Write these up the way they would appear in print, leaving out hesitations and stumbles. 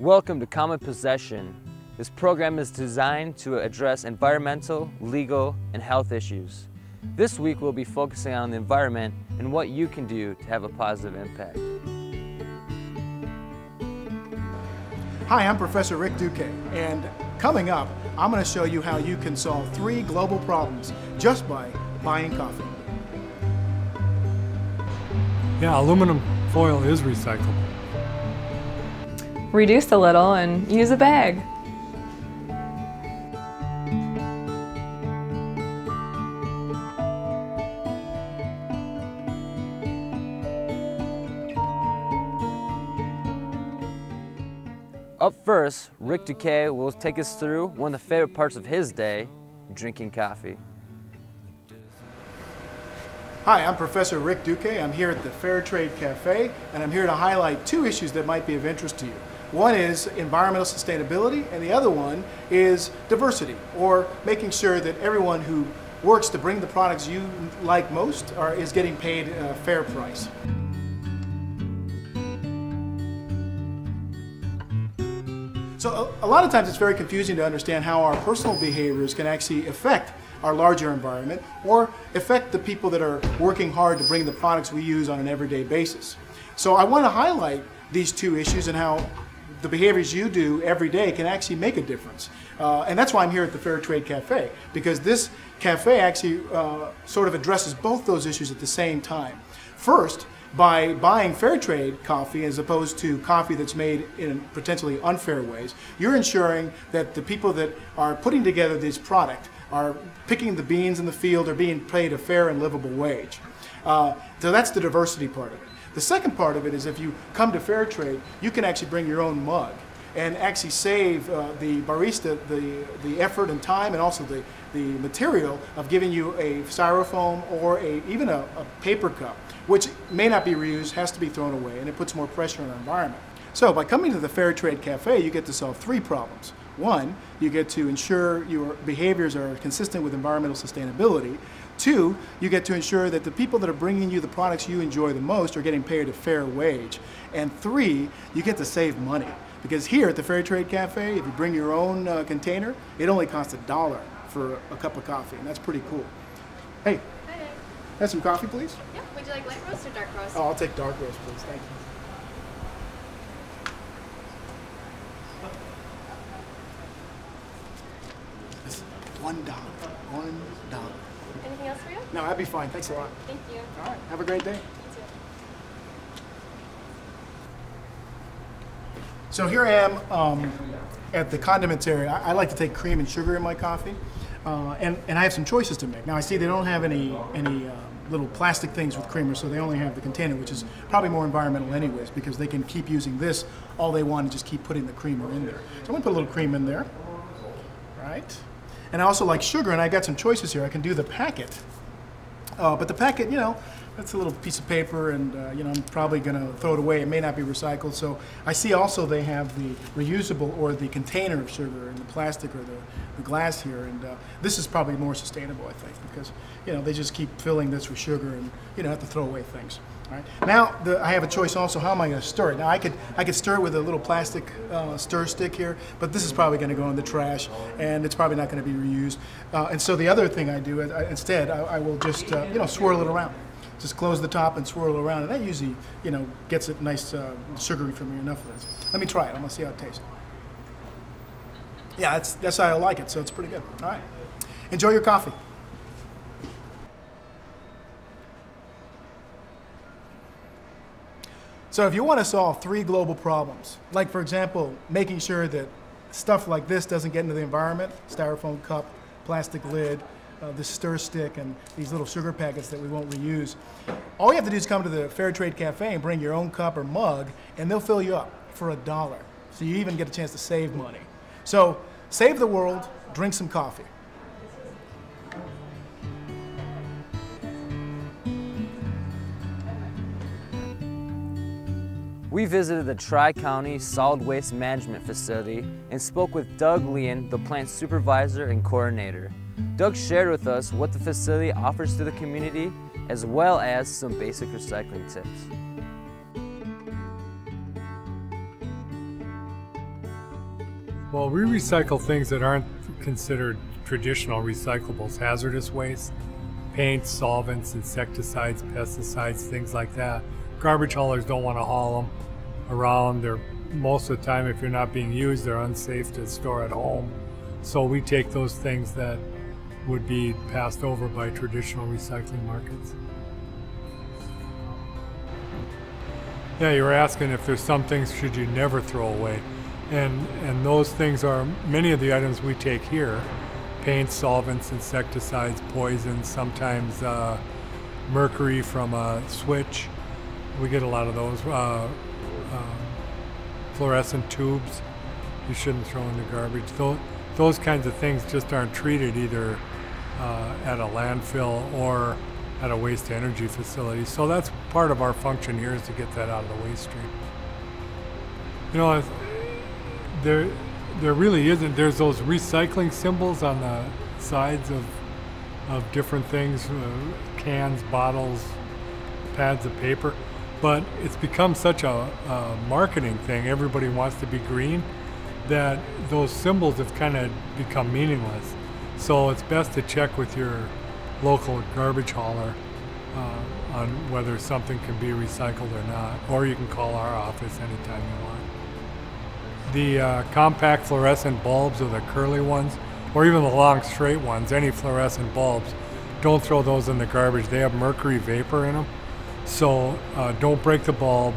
Welcome to Common Possession. This program is designed to address environmental, legal, and health issues. This week we'll be focusing on the environment and what you can do to have a positive impact. Hi, I'm Professor Rick Duque, and coming up, I'm going to show you how you can solve 3 global problems just by buying coffee. Yeah, aluminum foil is recyclable. Reduce a little and use a bag. Up first, Rick Duque will take us through one of the favorite parts of his day, drinking coffee. Hi, I'm Professor Rick Duque. I'm here at the Fair Trade Cafe, and I'm here to highlight 2 issues that might be of interest to you. One is environmental sustainability, and the other one is diversity, or making sure that everyone who works to bring the products you like most is getting paid a fair price. So a lot of times it's very confusing to understand how our personal behaviors can actually affect our larger environment or affect the people that are working hard to bring the products we use on an everyday basis. So I want to highlight these 2 issues and how the behaviors you do every day can actually make a difference. And that's why I'm here at the Fair Trade Cafe, because this cafe actually sort of addresses both those issues at the same time. First, by buying fair trade coffee as opposed to coffee that's made in potentially unfair ways, you're ensuring that the people that are putting together this product are picking the beans in the field, are being paid a fair and livable wage. So that's the diversity part of it. The second part of it is if you come to fair trade, you can actually bring your own mug and actually save the barista the effort and time and also the material of giving you a styrofoam or even a paper cup, which may not be reused, has to be thrown away, and it puts more pressure on the environment. So by coming to the Fair Trade Cafe, you get to solve 3 problems. 1, you get to ensure your behaviors are consistent with environmental sustainability. 2, you get to ensure that the people that are bringing you the products you enjoy the most are getting paid a fair wage. And 3, you get to save money. Because here at the Fair Trade Cafe, if you bring your own container, it only costs $1 for a cup of coffee, and that's pretty cool. Hey, Hi there. have some coffee, please? Yep. Would you like light roast or dark roast? Oh, I'll take dark roast, please. Thank you. It's $1. $1. Anything else for you? No, that'd be fine. Thanks a lot. Thank you. All right. Have a great day. You too. So here I am at the condiments area. I like to take cream and sugar in my coffee, and I have some choices to make. Now I see they don't have any little plastic things with creamer, so they only have the container, which is probably more environmental anyways, because they can keep using this all they want and just keep putting the creamer in there. So I'm gonna put a little cream in there, right? And I also like sugar, and I got some choices here. I can do the packet, but the packet, you know, that's a little piece of paper, and you know, I'm probably gonna throw it away. It may not be recycled. So I see also they have the reusable or the container of sugar in the plastic or the glass here, and this is probably more sustainable, I think, because you know they just keep filling this with sugar, and you don't have to throw away things. All right. Now I have a choice also. How am I going to stir it? Now I could stir it with a little plastic stir stick here, but this is probably going to go in the trash, and it's probably not going to be reused. And so the other thing I do instead, I will just you know, swirl it around. Just close the top and swirl it around, and that usually, you know, gets it nice sugary for me enough of this. Let me try it. I'm gonna see how it tastes. Yeah, that's how I like it. So it's pretty good. All right, enjoy your coffee. So if you want to solve 3 global problems, like for example, making sure that stuff like this doesn't get into the environment, styrofoam cup, plastic lid, this stir stick, and these little sugar packets that we won't reuse, all you have to do is come to the Fair Trade Cafe and bring your own cup or mug, and they'll fill you up for $1. So you even get a chance to save money. So save the world, drink some coffee. We visited the Tri-County Solid Waste Management Facility and spoke with Doug Leon, the plant supervisor and coordinator. Doug shared with us what the facility offers to the community, as well as some basic recycling tips. Well, we recycle things that aren't considered traditional recyclables, hazardous waste, paints, solvents, insecticides, pesticides, things like that. Garbage haulers don't want to haul them around. Most of the time, if you're not being used, they're unsafe to store at home. So we take those things that would be passed over by traditional recycling markets. Yeah, you were asking if there's some things should you never throw away. And those things are many of the items we take here: paints, solvents, insecticides, poisons, sometimes mercury from a switch. We get a lot of those. Fluorescent tubes you shouldn't throw in the garbage. Those kinds of things just aren't treated either at a landfill or at a waste-to-energy facility. So that's part of our function here, is to get that out of the waste stream. You know, there really isn't. There's those recycling symbols on the sides of different things, cans, bottles, pads of paper. But it's become such a marketing thing. Everybody wants to be green, that those symbols have kind of become meaningless. So it's best to check with your local garbage hauler on whether something can be recycled or not. Or you can call our office anytime you want. The compact fluorescent bulbs, or the curly ones, or even the long straight ones, any fluorescent bulbs, don't throw those in the garbage. They have mercury vapor in them. So don't break the bulb.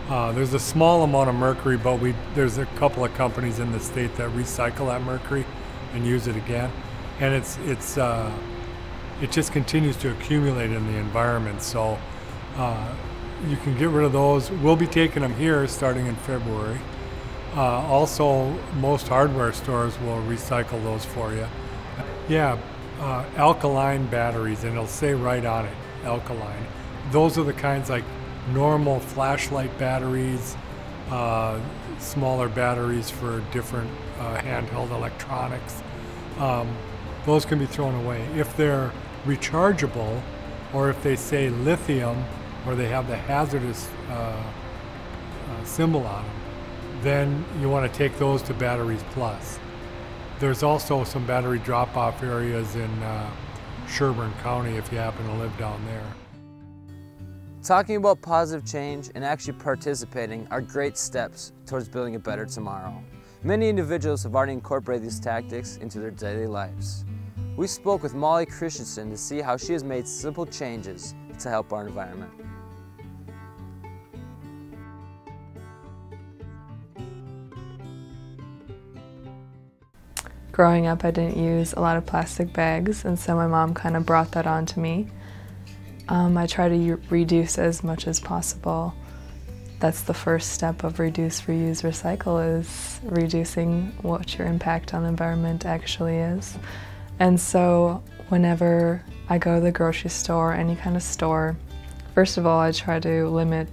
There's a small amount of mercury, but there's a couple of companies in the state that recycle that mercury and use it again. And it just continues to accumulate in the environment. So you can get rid of those. We'll be taking them here starting in February. Also, most hardware stores will recycle those for you. Yeah, alkaline batteries, and it'll say right on it, alkaline. Those are the kinds like normal flashlight batteries, smaller batteries for different handheld electronics. Those can be thrown away. If they're rechargeable, or if they say lithium, or they have the hazardous symbol on them, then you want to take those to Batteries Plus. There's also some battery drop-off areas in Sherburne County if you happen to live down there. Talking about positive change and actually participating are great steps towards building a better tomorrow. Many individuals have already incorporated these tactics into their daily lives. We spoke with Molly Christensen to see how she has made simple changes to help our environment. Growing up, I didn't use a lot of plastic bags, and so my mom kind of brought that on to me. I try to reduce as much as possible. That's the first step of reduce, reuse, recycle, is reducing what your impact on the environment actually is. And so whenever I go to the grocery store, any kind of store, first of all, I try to limit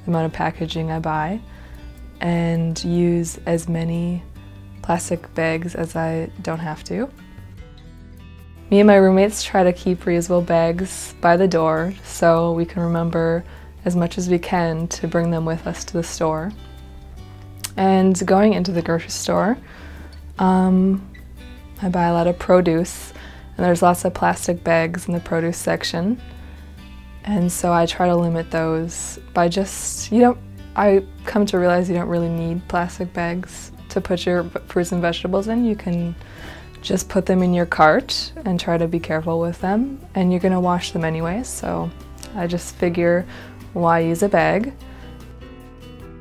the amount of packaging I buy and use as many plastic bags as I don't have to. Me and my roommates try to keep reusable bags by the door so we can remember as much as we can to bring them with us to the store. And going into the grocery store, I buy a lot of produce, and there's lots of plastic bags in the produce section. And so I try to limit those by just, I come to realize you don't really need plastic bags to put your fruits and vegetables in. You can just put them in your cart and try to be careful with them, and you're gonna wash them anyway, so I just figure, why use a bag?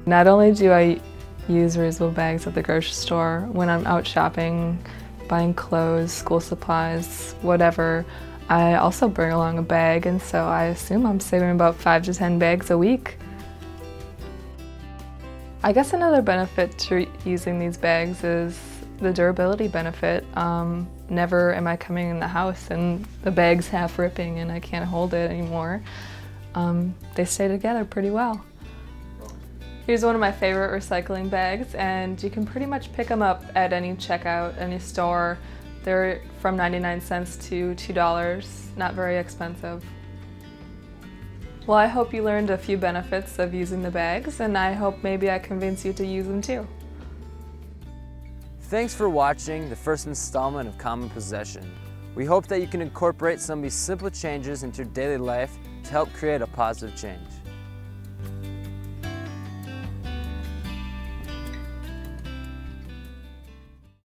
Not only do I use reusable bags at the grocery store, when I'm out shopping, buying clothes, school supplies, whatever, I also bring along a bag, and so I assume I'm saving about 5 to 10 bags a week. I guess another benefit to using these bags is the durability benefit. Never am I coming in the house and the bag's half ripping and I can't hold it anymore. They stay together pretty well. Here's one of my favorite recycling bags, and you can pretty much pick them up at any checkout, any store. They're from 99 cents to $2, not very expensive. Well, I hope you learned a few benefits of using the bags, and I hope maybe I convince you to use them too. Thanks for watching the first installment of Common Possession. We hope that you can incorporate some of these simple changes into your daily life to help create a positive change.